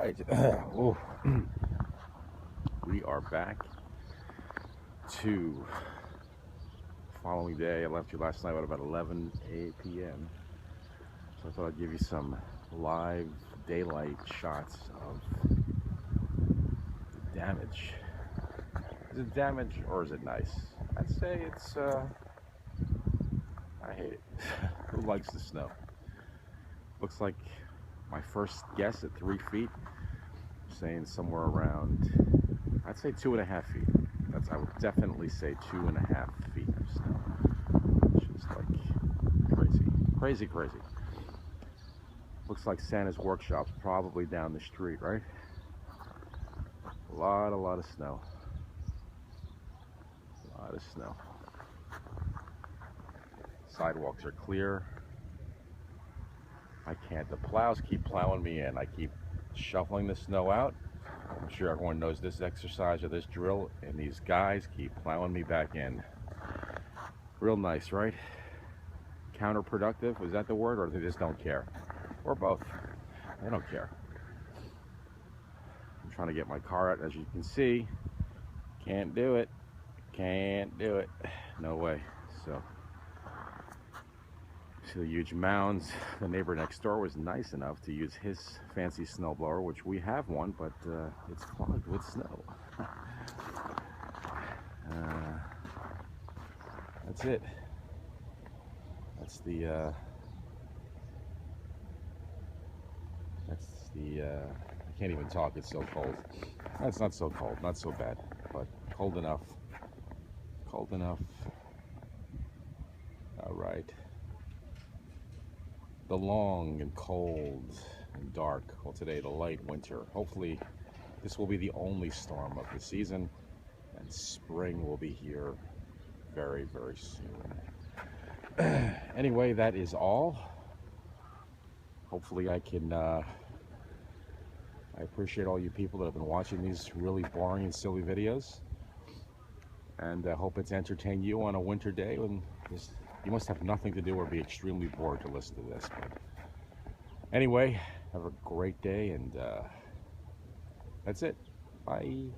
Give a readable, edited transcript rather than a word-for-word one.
right. Oh, we are back to following day. I left you last night at about 11 p.m. So I thought I'd give you some live daylight shots of the damage. Is it damage or is it nice? I'd say it's, I hate it. Who likes the snow? Looks like my first guess at 3 feet, saying somewhere around, I'd say 2.5 feet. I would definitely say 2.5 feet of snow. Just like crazy, crazy, crazy. Looks like Santa's workshop's probably down the street, right? A lot of snow. A lot of snow. Sidewalks are clear. I can't, the plows keep plowing me in. I keep shuffling the snow out. I'm sure everyone knows this exercise or this drill, and these guys keep plowing me back in. Real nice, right? Counterproductive, is that the word? Or they just don't care? Or both. They don't care. I'm trying to get my car out, as you can see. Can't do it. Can't do it. No way. So, see the huge mounds. The neighbor next door was nice enough to use his fancy snowblower, which we have one, but it's clogged with snow. That's it. That's the I can't even talk, it's so cold. It's not so cold, not so bad, but cold enough. Cold enough. All right. The long and cold and dark, well today the light winter. Hopefully this will be the only storm of the season, and spring will be here very, very soon. Anyway, that is all. Hopefully I can, I appreciate all you people that have been watching these really boring and silly videos. And I hope it's entertained you on a winter day when you must have nothing to do or be extremely bored to listen to this. But anyway, have a great day, and that's it. Bye.